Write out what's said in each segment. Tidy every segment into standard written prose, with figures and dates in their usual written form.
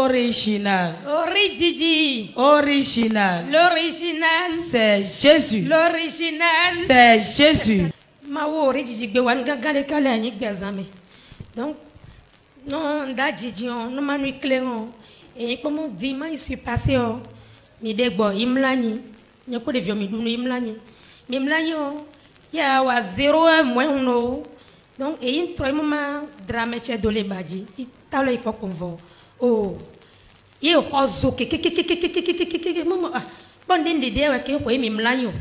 Original. Origigi. Original. L'original. C'est Jésus. L'original. C'est Jésus. Ma origigi gbewan gagale kale anyi gbezame. Donc non da jiji on no manu cléon et comme dit ma suis passé on mi degbo imlani nyako de viomi dunu imlani. Mi mlani on ya wa 01 moins no. Donc et une trois moment drame che dole baji. Italo iko convo. Oh. Ye rozo ke mama ah bon dinde de wa ke ko mi mlanyo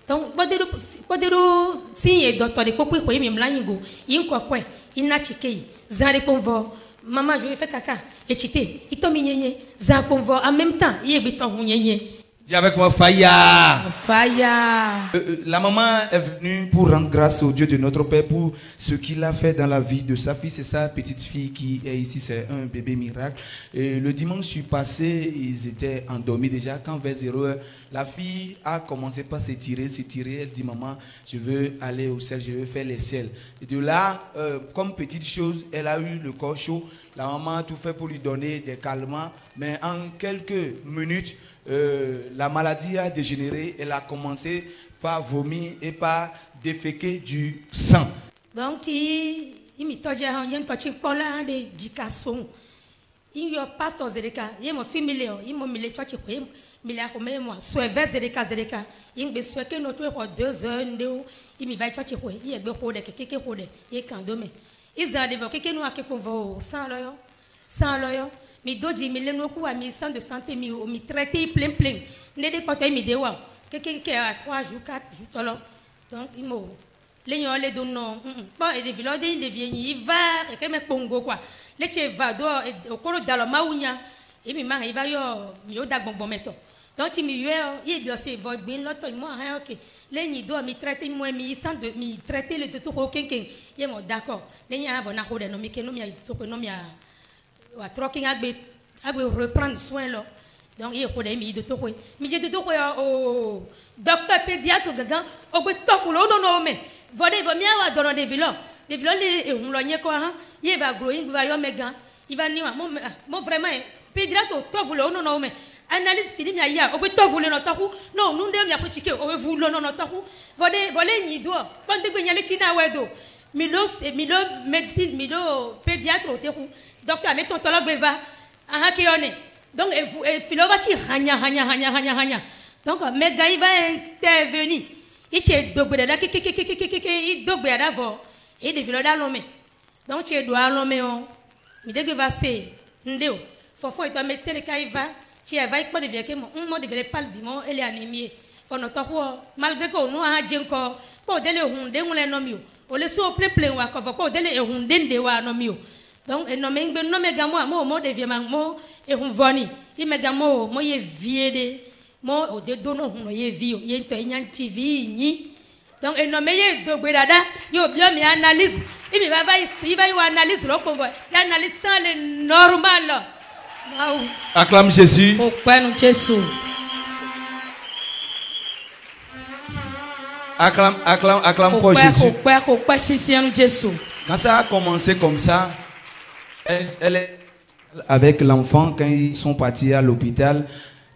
donc bodero si docteur de ko mi mlanyo go yin ko ko ina chike zare convo mama je fais caca et chité ito mi nyenye za convo en même temps ye bi ton nyenye. Dis avec moi, Faya. Faya. La maman est venue pour rendre grâce au Dieu de notre Père pour ce qu'il a fait dans la vie de sa fille. C'est sa petite fille qui est ici, c'est un bébé miracle. Et le dimanche passé, ils étaient endormis déjà. Quand vers 0h, la fille a commencé par s'étirer. Elle dit, maman, je veux aller au ciel, je veux faire les ciels. Et de là, comme petite chose, elle a eu le corps chaud. La maman a tout fait pour lui donner des calmants. Mais en quelques minutes, la maladie a dégénéré, elle a commencé par vomir et par déféquer du sang. Donc, il me toje han yen tochi pola de jikason. Il y a pasteur Zereka, il mo famille, il mo mile tochi ko mile ko me mo so Zereka, il be so ke no to ko 2 heures ndeu, il me va tochi ko, il be ko de keke ko de, il kan do me. Ils a de keke no ake ko vo sans loyo. Mi doji mi le noku a mi centre de santé mi traité plein ne de côté mi de wa que à 3 jours 4 jours tolo donc il mo le nyon le don non bon et de village de devient il va et que me pongo quoi le che va do au coro dalo maunya et mi ma il va yo mi o da gbongbon meto donc mi yo il bi o se vo gbin loto mo ha OK le ni do mi traité moi mi centre de mi traité le tout ko kenken ye mo d'accord le nya avo na ko de no mi ke no mi a to ko no mi a wa troking agbe reprendre soin là donc il faut des mi de toko mi je de toko oh docteur pédiatre gagan o gbe tofu lo no me vode vo mi awa dono de vilon le on lo nye ko ha il va growing va yo mega il va ni mo vraiment pédiatre tofu lo no me analyse fini mi aya o gbe tofu le no toku no nu ndem ya ko chike o vu lo no toku vole ni do pon de gbe nyale china wedo Milo médecine, Milo pédiatre au terreau. Docteur, mais ton tologue va. Ah, qui on est. Donc, et Philovachi, hanya. Donc, Mega, il va intervenir. Il est dogbé là, il dogbé d'avant. Et des vilots d'allomé. Donc, tu dois l'homme, il dit que va se. Ndéo. Faut être un médecin, il va. Tu vas pas de vieux que moi, devrait pas le dimanche, elle est anémie. Faut notre roi, malgré qu'on nous a dit encore, pour délai, on les nomme. O le so plein wa ko ko dele e hundende wa no mio donc e no me gamo mo de vie mo e hun voni i me gamo mo ye vie de mo o de dono hun no ye vie ye to nyan tv ni donc e no me ye do gbe dada yo bio mi analyse i mi va yo analyse lo ko analyse sans le normal. Acclame Jésus. Au Père Jésus. Acclame pour Jésus. Quand ça a commencé comme ça, elle est avec l'enfant, quand ils sont partis à l'hôpital,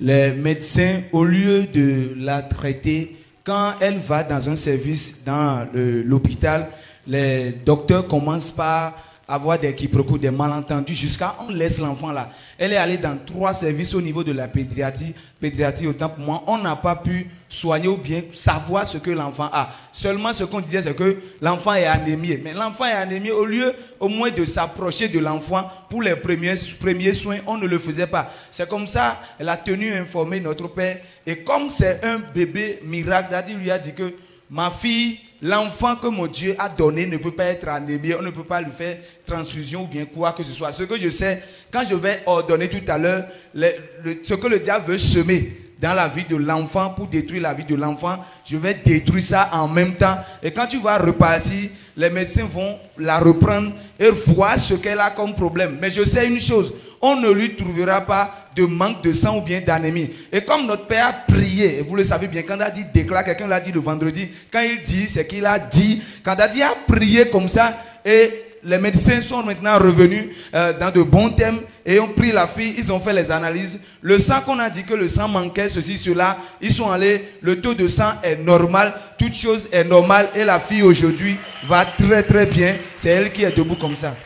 les médecins, au lieu de la traiter, quand elle va dans un service dans l'hôpital, les docteurs commencent par avoir des quiproquos, des malentendus, jusqu'à on laisse l'enfant là. Elle est allée dans 3 services au niveau de la pédiatrie. Pédiatrie, autant pour moi, on n'a pas pu soigner ou bien savoir ce que l'enfant a. Seulement ce qu'on disait, c'est que l'enfant est anémié. Mais l'enfant est anémié, au lieu au moins de s'approcher de l'enfant pour les premiers soins, on ne le faisait pas. C'est comme ça, elle a tenu informer notre père. Et comme c'est un bébé miracle, Daddy lui a dit que ma fille, l'enfant que mon Dieu a donné ne peut pas être anémié, on ne peut pas lui faire transfusion ou bien quoi que ce soit. Ce que je sais, quand je vais ordonner tout à l'heure, ce que le diable veut semer dans la vie de l'enfant pour détruire la vie de l'enfant, je vais détruire ça en même temps. Et quand tu vas repartir, les médecins vont la reprendre et voir ce qu'elle a comme problème. Mais je sais une chose, on ne lui trouvera pas de manque de sang ou bien d'anémie. Et comme notre père a prié, et vous le savez bien, quand il a dit déclare, quelqu'un l'a dit le vendredi, quand il dit, c'est qu'il a dit, quand il a dit a prié comme ça, et les médecins sont maintenant revenus dans de bons thèmes et ont pris la fille, ils ont fait les analyses. Le sang qu'on a dit que le sang manquait, ceci, cela, ils sont allés, le taux de sang est normal, toute chose est normale et la fille aujourd'hui va très très bien. C'est elle qui est debout comme ça.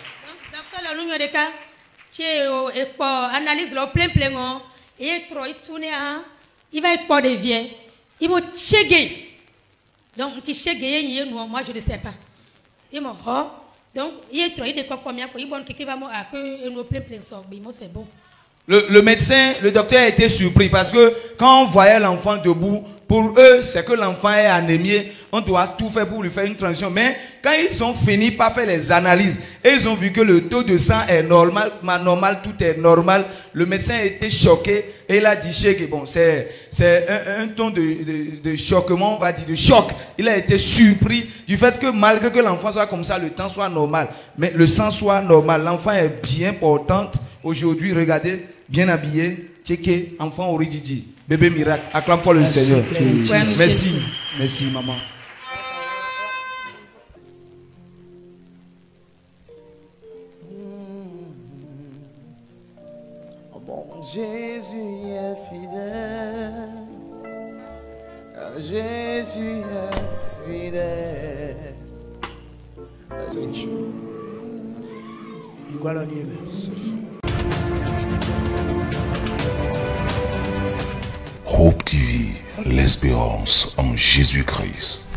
Docteur Lolunyo Deka, tu analyse le plein, et trop, il va être pas de vieux, il va checker. Donc, tu checkes, moi je ne sais pas. Il m'a donc, il est trop, il est quoi combien, il va qui va me plein c'est bon. Le médecin, le docteur a été surpris parce que quand on voyait l'enfant debout, pour eux, c'est que l'enfant est anémié. On doit tout faire pour lui faire une transition. Mais quand ils ont fini par faire les analyses, et ils ont vu que le taux de sang est normal, tout est normal, le médecin a été choqué et il a dit que bon, c'est un ton de choquement, on va dire de choc. Il a été surpris du fait que malgré que l'enfant soit comme ça, le temps soit normal, mais le sang soit normal. L'enfant est bien portante. Aujourd'hui, regardez, bien habillé, checké, enfant Orididi, bébé miracle. Acclame pour le Seigneur. Merci. Merci, maman. Mon Jésus est fidèle. Jésus est fidèle. Thank you. Hope TV, l'espérance en Jésus-Christ.